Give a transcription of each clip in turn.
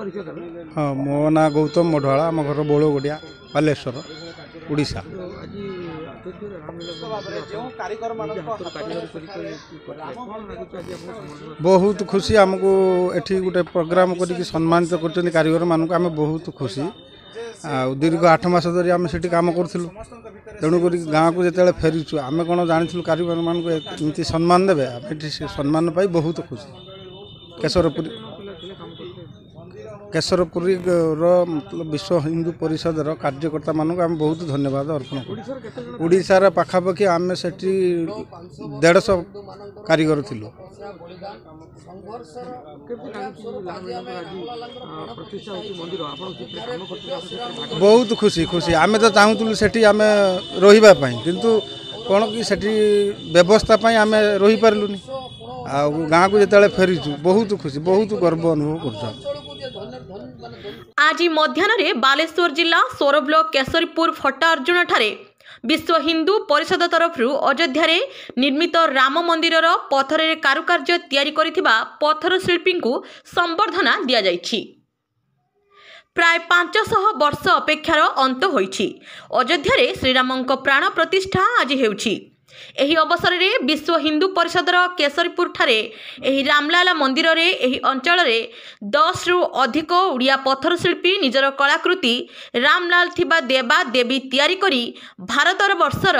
हाँ मो ना गौतम मढ़वाला आम घर बड़गड़िया बालेश्वर उड़ीसा। बहुत खुशी आमको एठी गोटे प्रोग्राम करके सम्मानित कर कारीगर मानक आम बहुत खुशी। दीर्घ 8 मास धरी आम से कम करूँ तेणुक गाँव को जिते फेरीचु आम कौन जानी कारीगर मानक एमती सम्मान देवे सम्मान पाई बहुत खुशी। केशरपुरी मतलब विश्व हिंदू परिषद कार्यकर्ता मानक आम बहुत धन्यवाद अर्पण कर। ओडिशार पाखापाखि आम से 150 कारीगर थिलु। बहुत खुशी खुशी आम तो चाहूलु से आम रही किंतु कौन कि से व्यवस्था आम रही पार्लुनि गाँव को जिते फेरीचु बहुत खुशी बहुत गर्व अनुभव कर। आज मध्याह्न बालेश्वर जिला सोर ब्लॉक केशरीपुर फटा अर्जुन ठारे विश्व हिंदू परिषद तरफ अयोध्या निर्मित राम मंदिर पत्थर कारुकार्य तैयारी करिथिबा पत्थर शिल्पी को संबर्धना दिया जाइछि। प्राय 500 वर्ष अपेक्षार अंत होइछि। अयोध्या श्रीरामंक प्राण प्रतिष्ठा आज हेउछि। एही अवसर में विश्व हिंदू परिषदर केशरीपुर ठारे एही रामलाला मंदिर रे एही अंचल रे 10 रु अधिक उड़िया पत्थर शिल्पी निजर कलाकृति रामलाल थिबा देवा देवी तैयारी करी भारतर वर्षर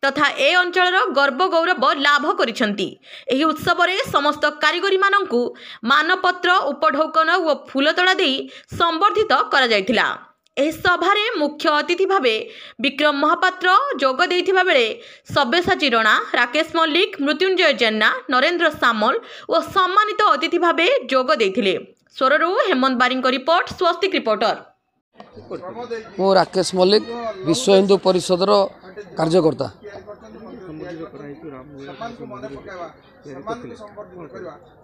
तथा ए अंचलर गर्व गौरव लाभ करिसंती। एही उत्सव रे समस्त कारीगरी माननकु मानपत्र उपढौकन और फूलतोड़ा देई संबर्धित करा जायतिला। एही सभारे मुख्य अतिथि भावे विक्रम महापात्र जोग देइथिबा बेले सब्यसाची रणा, राकेश मल्लिक, मृत्युंजय जेन्ना, नरेंद्र सामल और सम्मानित अतिथि भावे जोग देइथिले। सोररू हेमंत बारिंग रिपोर्ट, स्वस्तिक रिपोर्टर। मो राकेश मल्लिक विश्व हिंदू परिषदर कार्यकर्ता।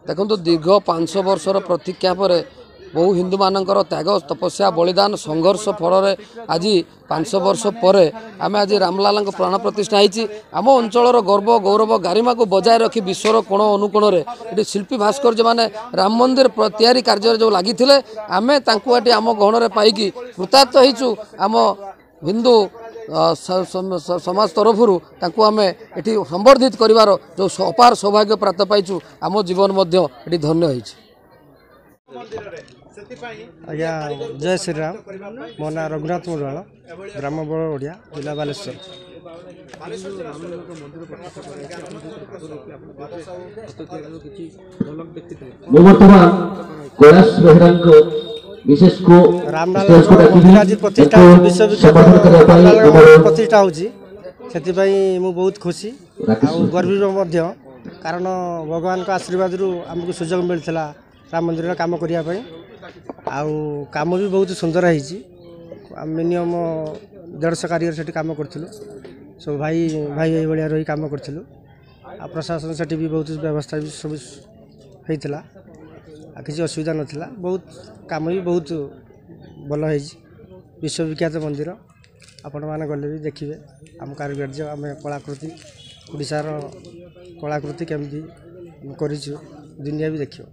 देखो दीर्घ 500 वर्षर प्रतीक्षा पर बहु हिंदू मानकर त्याग तपस्या बलिदान संघर्ष फल आज 500 वर्ष पर आम आज रामलाल प्राण प्रतिष्ठा होती। आम अंचल गर्व गौरव गारिमा को बजाय रखी विश्वर कोण अनुकोण ये शिल्पी भास्कर्य माने राम मंदिर तैयारी कार्य जो लगी आम आम गहन पाई कृतार्थ होइचु। आम हिंदू समाज तरफ आम ये संबर्धित कर जो अपार सौभाग्य प्राप्त पाइचु आम जीवन ये धन्य होइछि। आज्ञा जय श्री राम। मो ना रघुनाथ मुरवाल, ग्राम बड़गड़िया, जिला बालेश्वर। प्रतिष्ठा होची से बहुत खुशी गर्वित कारण भगवान का आशीर्वाद आमको सुजोग मिलता राम मंदिर काम करने काम भी बहुत सुंदर है। मिनिमम 150 कारीगर से काम करूँ सब भाई भाई भाई रही काम करूँ। प्रशासन से भी बहुत व्यवस्था भी सब होता किसी असुविधा नाला। बहुत काम भी बहुत भल है। विश्वविख्यात मंदिर आपण मैंने गले भी देखिए आम कारुकार्य आम कलाकृति ओडिशार कलाकृति केमती करूँ दुनिया भी देखियो।